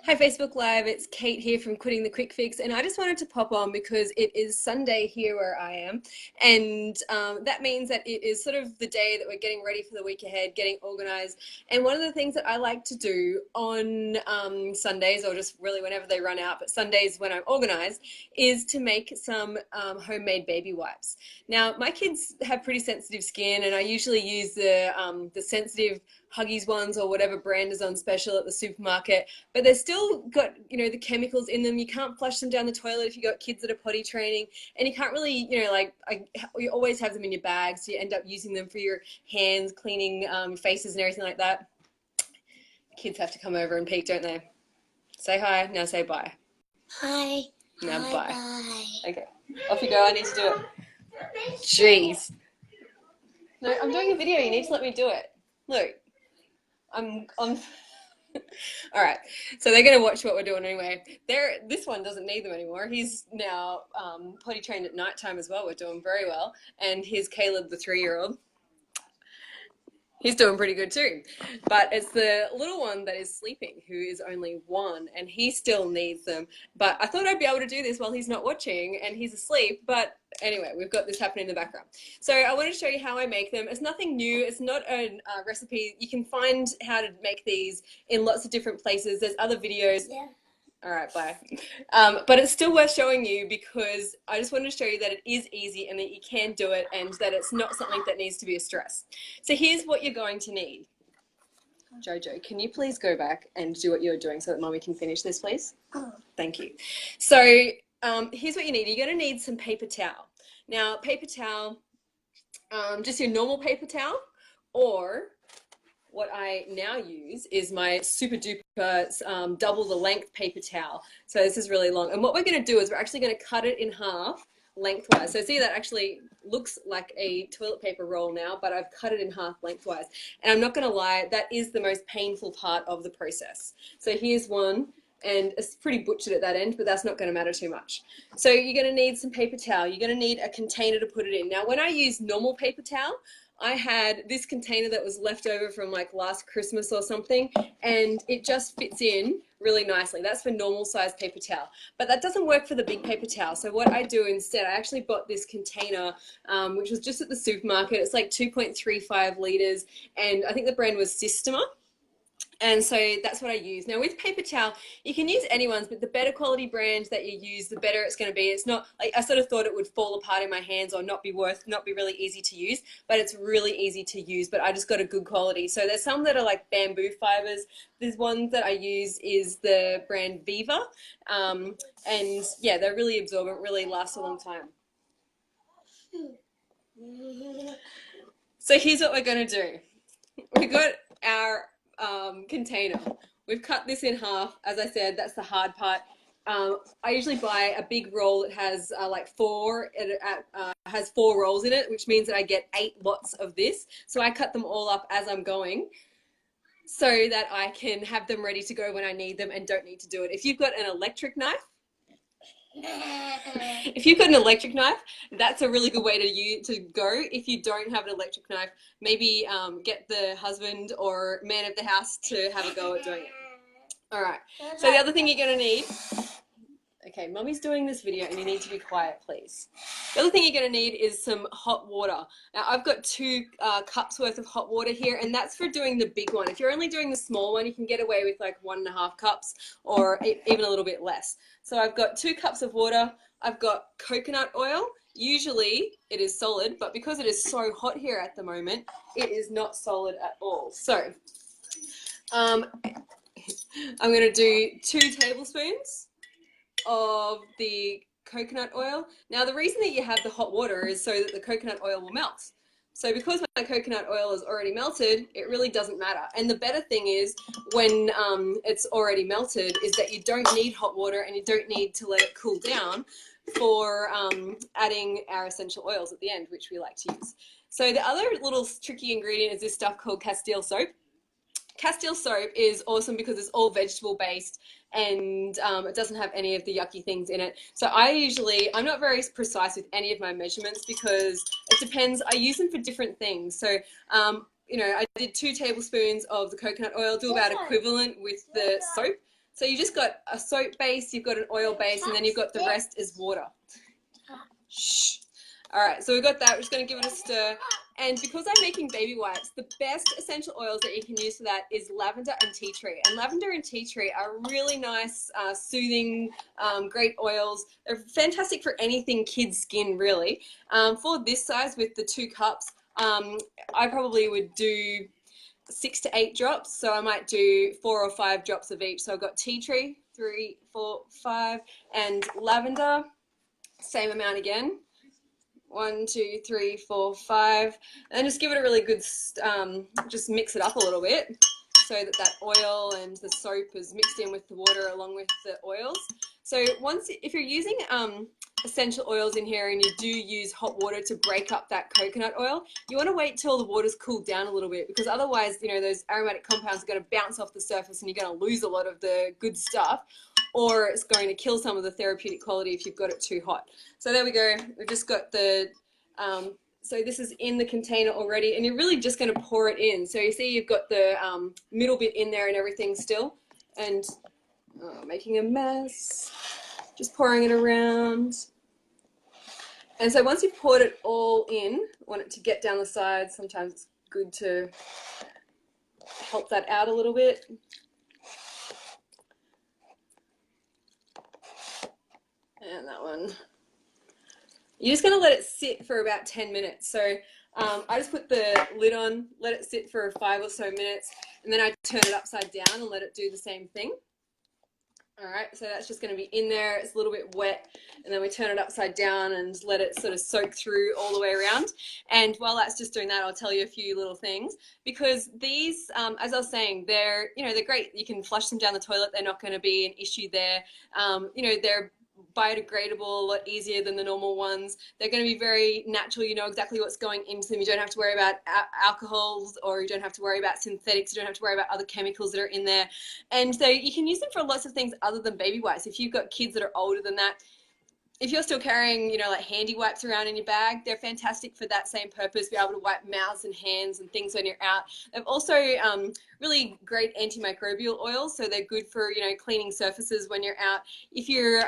Hi Facebook Live, it's Kate here from Quitting the Quick Fix, and I just wanted to pop on because it is Sunday here where I am, and that means that it is sort of the day that we're getting ready for the week ahead, getting organized. And one of the things that I like to do on Sundays, or just really whenever they run out, but Sundays when I'm organized, is to make some homemade baby wipes. Now, my kids have pretty sensitive skin, and I usually use the sensitive Huggies ones or whatever brand is on special at the supermarket, but they're still got, the chemicals in them. You can't flush them down the toilet if you've got kids that are potty training, and you can't really, you always have them in your bag, so you end up using them for your hands, cleaning faces and everything like that. Kids have to come over and peek, don't they? Say hi, now say bye. Hi. Now Hi, bye. bye. Okay, off you go, I need to do it. Jeez. No, I'm doing a video, you need to let me do it. Look, I'm on... All right, so they're going to watch what we're doing anyway. This one doesn't need them anymore. He's now potty trained at night time as well. We're doing very well. And here's Caleb, the 3-year-old. He's doing pretty good too. But it's the little one that is sleeping, who is only 1, and he still needs them. But I thought I'd be able to do this while he's not watching and he's asleep. But anyway, we've got this happening in the background. So I want to show you how I make them. It's nothing new. It's not a recipe. You can find how to make these in lots of different places. There's other videos. Yeah. All right, bye. But it's still worth showing you because I just wanted to show you that it is easy and that you can do it and that it's not something that needs to be a stress. So here's what you're going to need. Jojo, can you please go back and do what you're doing so that Mommy can finish this, please? Oh. Thank you. So here's what you need. You're going to need some paper towel. Now, paper towel, just your normal paper towel, or what I now use is my super duper double the length paper towel. So this is really long. And what we're going to do is we're actually going to cut it in half lengthwise. So see, that actually looks like a toilet paper roll now, but I've cut it in half lengthwise. And I'm not going to lie, that is the most painful part of the process. So here's one, and it's pretty butchered at that end, but that's not going to matter too much. So you're going to need some paper towel. You're going to need a container to put it in. Now, when I use normal paper towel, I had this container that was left over from like last Christmas or something, and it just fits in really nicely. That's for normal size paper towel, but that doesn't work for the big paper towel. So what I do instead, I actually bought this container, which was just at the supermarket. It's like 2.35 liters, and I think the brand was Systema. And so that's what I use. Now with paper towel, you can use anyone's, but the better quality brand that you use, the better it's going to be. It's not like I sort of thought it would fall apart in my hands or not be really easy to use, but it's really easy to use. But I just got a good quality. So there's some that are like bamboo fibers. There's one that I use is the brand Viva, and yeah, they're really absorbent, really last a long time. So here's what we're going to do. We got our container. We've cut this in half. As I said, that's the hard part. I usually buy a big roll that has like 4. It has 4 rolls in it, which means that I get 8 lots of this. So I cut them all up as I'm going, so that I can have them ready to go when I need them and don't need to do it. If you've got an electric knife, that's a really good way to go. If you don't have an electric knife, maybe get the husband or man of the house to have a go at doing it. All right, so the other thing you're going to need, okay, Mummy's doing this video and you need to be quiet, please. The other thing you're going to need is some hot water. Now, I've got 2 cups worth of hot water here, and that's for doing the big one. If you're only doing the small one, you can get away with like 1.5 cups or even a little bit less. So I've got 2 cups of water. I've got coconut oil. Usually it is solid, but because it is so hot here at the moment, it is not solid at all. So I'm going to do 2 tablespoons of the coconut oil. Now, the reason that you have the hot water is so that the coconut oil will melt. So because my coconut oil is already melted, it really doesn't matter. And the better thing is when it's already melted is that you don't need hot water and you don't need to let it cool down for adding our essential oils at the end, which we like to use. So the other little tricky ingredient is this stuff called Castile soap. Castile soap is awesome because it's all vegetable based and it doesn't have any of the yucky things in it. So I'm not very precise with any of my measurements because it depends. I use them for different things. So, I did 2 tablespoons of the coconut oil, do about equivalent with the soap. So you just got a soap base, you've got an oil base, and then you've got the rest is water. Shh. All right, so we've got that. We're just going to give it a stir. And because I'm making baby wipes, the best essential oils that you can use for that is lavender and tea tree. And lavender and tea tree are really nice, soothing, great oils. They're fantastic for anything kids' skin, really. For this size with the 2 cups, I probably would do 6 to 8 drops. So I might do 4 or 5 drops of each. So I've got tea tree, 3, 4, 5, and lavender, same amount again. 1, 2, 3, 4, 5, and just give it a really good, just mix it up a little bit so that that oil and the soap is mixed in with the water along with the oils. So if you're using essential oils in here and you do use hot water to break up that coconut oil, you want to wait till the water's cooled down a little bit, because otherwise, you know, those aromatic compounds are going to bounce off the surface and you're going to lose a lot of the good stuff, or it's going to kill some of the therapeutic quality if you've got it too hot. So there we go. We've just got the, so this is in the container already, and you're really just going to pour it in. So you see you've got the middle bit in there and everything still, and making a mess, just pouring it around. And so once you've poured it all in, want it to get down the sides. Sometimes it's good to help that out a little bit. And that one. You're just going to let it sit for about 10 minutes. So I just put the lid on, let it sit for 5 or so minutes, and then I turn it upside down and let it do the same thing. All right, so that's just going to be in there. It's a little bit wet, and then we turn it upside down and let it sort of soak through all the way around. And while that's just doing that, I'll tell you a few little things, because these, as I was saying, they're great. You can flush them down the toilet. They're not going to be an issue there. They're biodegradable, a lot easier than the normal ones. They're going to be very natural. You know exactly what's going into them. You don't have to worry about alcohols, or you don't have to worry about synthetics. You don't have to worry about other chemicals that are in there. And so you can use them for lots of things other than baby wipes. If you've got kids that are older than that, if you're still carrying, like handy wipes around in your bag, they're fantastic for that same purpose. Be able to wipe mouths and hands and things when you're out. They've also really great antimicrobial oils, so they're good for cleaning surfaces when you're out. If you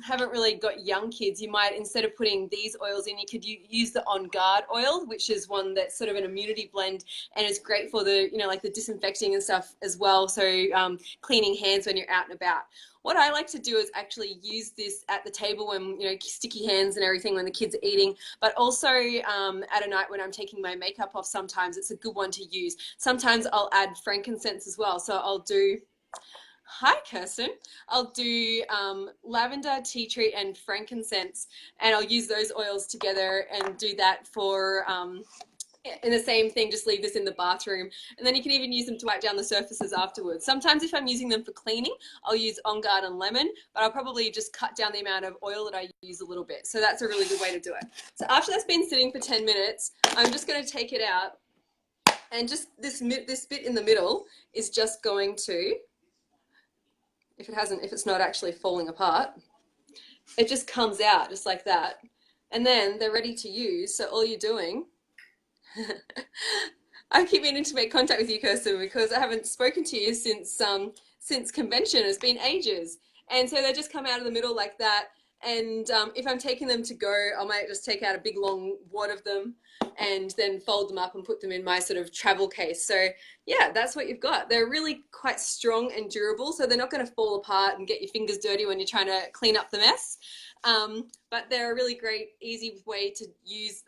haven't really got young kids, you might, instead of putting these oils in, you could use the On Guard oil, which is one that's sort of an immunity blend and is great for the like the disinfecting and stuff as well. So cleaning hands when you're out and about. What I like to do is actually use this at the table when, sticky hands and everything when the kids are eating, but also at a night when I'm taking my makeup off, sometimes it's a good one to use. Sometimes I'll add frankincense as well. So I'll do, hi Kirsten, I'll do lavender, tea tree and frankincense, and I'll use those oils together and do that for and the same thing, just leave this in the bathroom, and then you can even use them to wipe down the surfaces afterwards. Sometimes if I'm using them for cleaning, I'll use On Guard and lemon, but I'll probably just cut down the amount of oil that I use a little bit. So that's a really good way to do it. So after that's been sitting for 10 minutes, I'm just going to take it out, and just this bit in the middle is just going to, if it's not actually falling apart, it just comes out just like that, and then they're ready to use. So all you're doing, I keep meaning to make contact with you, Kirsten, because I haven't spoken to you since convention. It's been ages. And so they just come out of the middle like that. And if I'm taking them to go, I might just take out a big long wad of them and then fold them up and put them in my sort of travel case. So yeah, that's what you've got. They're really quite strong and durable, so they're not going to fall apart and get your fingers dirty when you're trying to clean up the mess. But they're a really great, easy way to use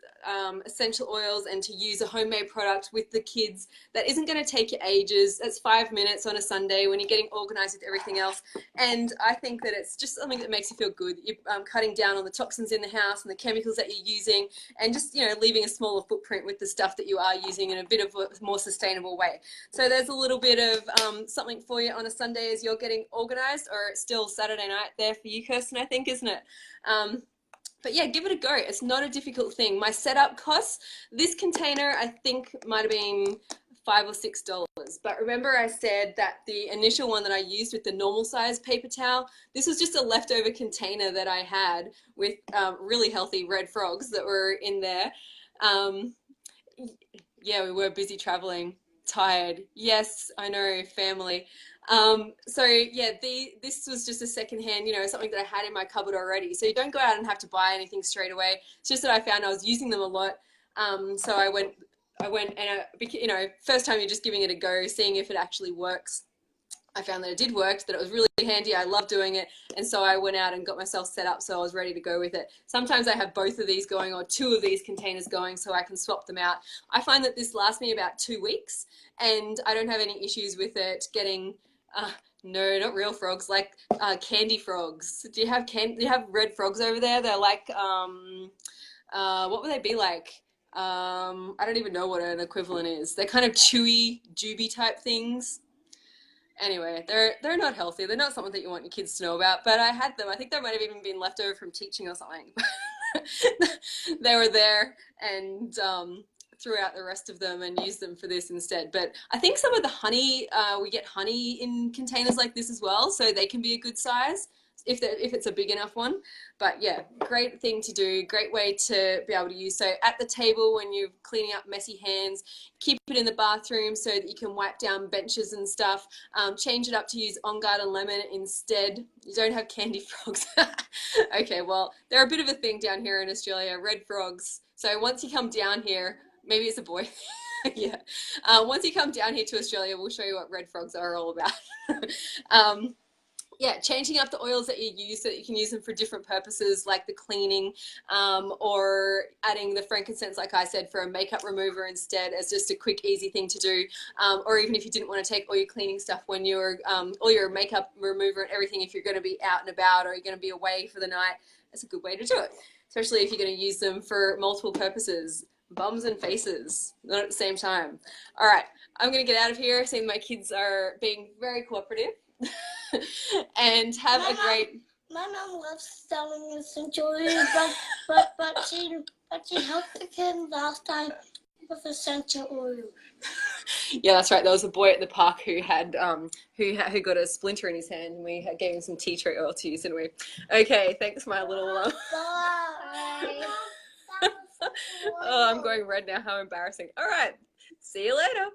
essential oils and to use a homemade product with the kids that isn't going to take you ages. It's 5 minutes on a Sunday when you're getting organized with everything else. And I think that it's just something that makes you feel good. You're cutting down on the toxins in the house and the chemicals that you're using, and just, leaving a smaller footprint with the stuff that you are using in a bit of a more sustainable way. So there's a little bit of something for you on a Sunday as you're getting organized, or it's still Saturday night there for you, Kirsten, I think, isn't it? But yeah, give it a go. It's not a difficult thing. My setup costs, this container I think might have been $5 or $6. But remember I said that the initial one that I used with the normal size paper towel, this was just a leftover container that I had with really healthy red frogs that were in there. Yeah, we were busy traveling, tired. Yes, I know, family. So yeah, this was just a secondhand, something that I had in my cupboard already. So you don't go out and have to buy anything straight away. It's just that I found I was using them a lot. So I went and first time you're just giving it a go, seeing if it actually works. I found that it did work, that it was really handy. I love doing it. And so I went out and got myself set up so I was ready to go with it. Sometimes I have both of these going or two of these containers going so I can swap them out. I find that this lasts me about 2 weeks and I don't have any issues with it getting, uh, no, not real frogs, like candy frogs. Do you have red frogs over there? They're like, what would they be like? I don't even know what an equivalent is. They're kind of chewy, juby type things. Anyway, they're not healthy. They're not something that you want your kids to know about. But I had them. I think they might have even been left over from teaching or something. They were there and threw out the rest of them and used them for this instead. But I think some of the honey, we get honey in containers like this as well, so they can be a good size if it's a big enough one. But yeah, great thing to do, great way to be able to use. So at the table when you're cleaning up messy hands, keep it in the bathroom so that you can wipe down benches and stuff. Change it up to use On Guard and Lemon instead. You don't have candy frogs. Okay, well, they're a bit of a thing down here in Australia, red frogs. So once you come down here, maybe it's a boy. Yeah. Once you come down here to Australia, we'll show you what red frogs are all about. um, yeah, changing up the oils that you use so that you can use them for different purposes, like the cleaning, or adding the frankincense, like I said, for a makeup remover instead, as just a quick, easy thing to do. Or even if you didn't want to take all your cleaning stuff when you're, all your makeup remover and everything, if you're going to be out and about or you're going to be away for the night, that's a good way to do it, especially if you're going to use them for multiple purposes. Bums and faces, not at the same time. All right, I'm going to get out of here, seeing my kids are being very cooperative. And have a great. My mom loves telling us stories, but she helped the kid last time with essential oil. Yeah, that's right. There was a boy at the park who had who got a splinter in his hand, and we gave him some tea tree oil to use, didn't we? Okay, thanks, my little. Bye. Oh, I'm going red now. How embarrassing. All right, see you later.